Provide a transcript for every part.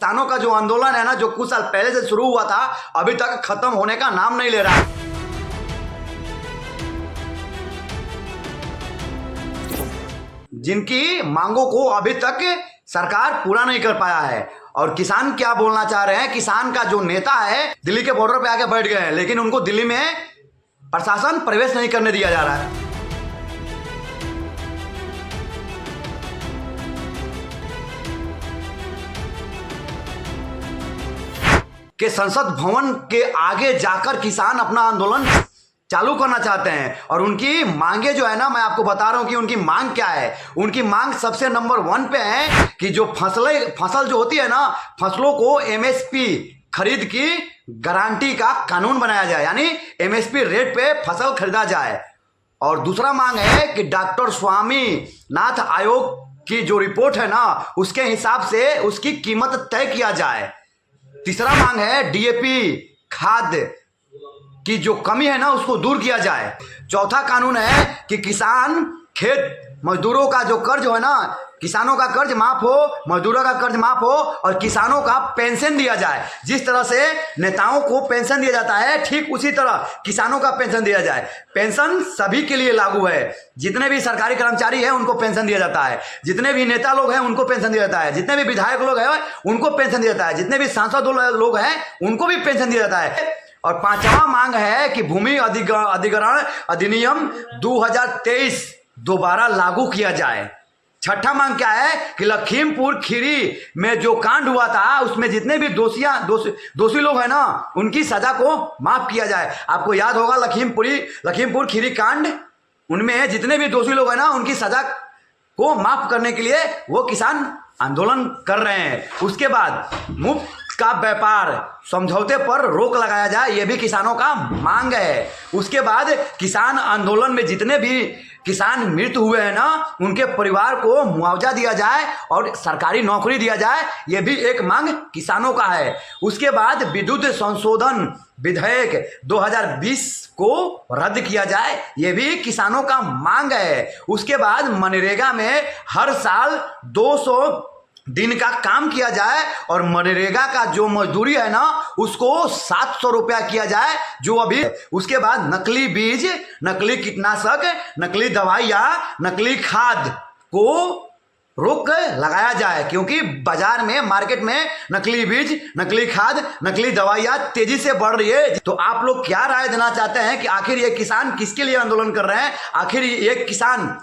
किसानों का जो आंदोलन है ना, जो कुछ साल पहले से शुरू हुआ था, अभी तक खत्म होने का नाम नहीं ले रहा है। जिनकी मांगों को अभी तक सरकार पूरा नहीं कर पाया है। और किसान क्या बोलना चाह रहे हैं, किसान का जो नेता है दिल्ली के बॉर्डर पे आके बैठ गए हैं, लेकिन उनको दिल्ली में प्रशासन प्रवेश नहीं करने दिया जा रहा है। कि संसद भवन के आगे जाकर किसान अपना आंदोलन चालू करना चाहते हैं। और उनकी मांगे जो है ना, मैं आपको बता रहा हूं कि उनकी मांग क्या है। उनकी मांग सबसे नंबर 1 पे है कि जो फसल जो होती है ना, फसलों को एमएसपी खरीद की गारंटी का कानून बनाया जाए, यानी एमएसपी रेट पे फसल खरीदा जाए। और दूसरा मांग है कि डॉक्टर स्वामीनाथन आयोग की जो रिपोर्ट है ना, उसके हिसाब से उसकी कीमत तय किया जाए। तीसरा मांग है डीएपी खाद की जो कमी है ना, उसको दूर किया जाए। चौथा कानून है कि किसान खेत मजदूरों का जो कर्ज है ना, किसानों का कर्ज माफ हो, मजदूरों का कर्ज माफ हो और किसानों का पेंशन दिया जाए। जिस तरह से नेताओं को पेंशन दिया जाता है, ठीक उसी तरह किसानों का पेंशन दिया जाए। पेंशन सभी के लिए लागू है। जितने भी सरकारी कर्मचारी हैं उनको पेंशन दिया जाता है, जितने भी नेता लोग हैं उनको पेंशन दिया जाता है, जितने भी विधायक लोग हैं उनको पेंशन दिया जाता है, जितने भी सांसद लोग हैं उनको भी पेंशन दिया जाता है। और पांचवा मांग है कि भूमि अधिग्रहण अधिनियम 2023 दोबारा लागू किया जाए। छठा मांग क्या है कि लखीमपुर खीरी में जो कांड हुआ था, उसमें जितने भी दोषी लोग हैं ना, उनकी सजा को माफ किया जाए। आपको याद होगा लखीमपुर खीरी कांड, उनमें जितने भी दोषी लोग हैं ना, उनकी सजा को माफ करने के लिए वो किसान आंदोलन कर रहे हैं। उसके बाद मुफ्त का व्यापार समझौते पर रोक लगाया जाए, यह भी किसानों का मांग है। उसके बाद किसान आंदोलन में जितने भी किसान मृत्यु हुए हैं ना, उनके परिवार को मुआवजा दिया जाए और सरकारी नौकरी दिया जाए, यह भी एक मांग किसानों का है। उसके बाद विद्युत संशोधन विधेयक 2020 को रद्द किया जाए, यह भी किसानों का मांग है। उसके बाद मनरेगा में हर साल 200 दिन का काम किया जाए और मनरेगा का जो मजदूरी है ना, उसको 700 रुपया किया जाए जो अभी। उसके बाद नकली बीज, नकली कीटनाशक, नकली दवाइयाँ, नकली खाद को रोक लगाया जाए, क्योंकि बाजार में मार्केट में नकली बीज, नकली खाद, नकली दवाइयाँ तेजी से बढ़ रही है। तो आप लोग क्या राय देना चाहते हैं कि आखिर ये किसान किसके लिए आंदोलन कर रहे हैं? आखिर ये किसान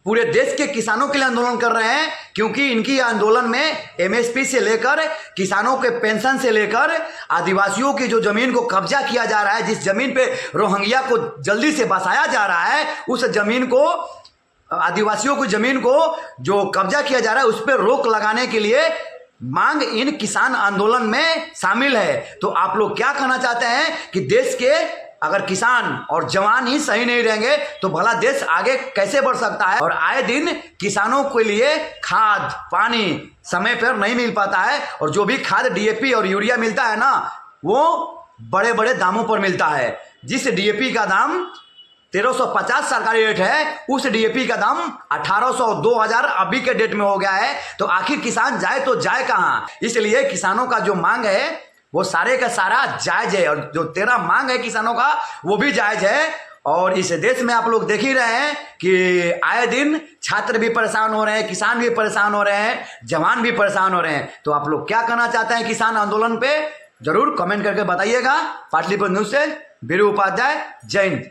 पूरे देश के किसानों के लिए आंदोलन कर रहे हैं, क्योंकि इनकी आंदोलन में एमएसपी से लेकर किसानों के पेंशन से लेकर आदिवासियों की जो जमीन को कब्जा किया जा रहा है, जिस जमीन पे रोहिंग्या को जल्दी से बसाया जा रहा है, उस जमीन को, आदिवासियों की जमीन को जो कब्जा किया जा रहा है, उस पर रोक लगाने के लिए मांग इन किसान आंदोलन में शामिल है। तो आप लोग क्या कहना चाहते हैं कि देश के अगर किसान और जवान ही सही नहीं रहेंगे तो भला देश आगे कैसे बढ़ सकता है? और आए दिन किसानों के लिए खाद पानी समय पर नहीं मिल पाता है, और जो भी खाद डीएपी और यूरिया मिलता है ना, वो बड़े बड़े दामों पर मिलता है। जिस डीएपी का दाम 1350 सरकारी रेट है, उस डीएपी का दाम 1800 2000 अभी के डेट में हो गया है। तो आखिर किसान जाए तो जाए कहाँ? इसलिए किसानों का जो मांग है वो सारे का सारा जायज है, और जो तेरा मांग है किसानों का वो भी जायज है। और इस देश में आप लोग देख ही रहे हैं कि आए दिन छात्र भी परेशान हो रहे हैं, किसान भी परेशान हो रहे हैं, जवान भी परेशान हो रहे हैं। तो आप लोग क्या कहना चाहते हैं किसान आंदोलन पे? जरूर कमेंट करके बताइएगा। पाटलिपुत्र न्यूज से वीरू उपाध्याय, जय हिंद।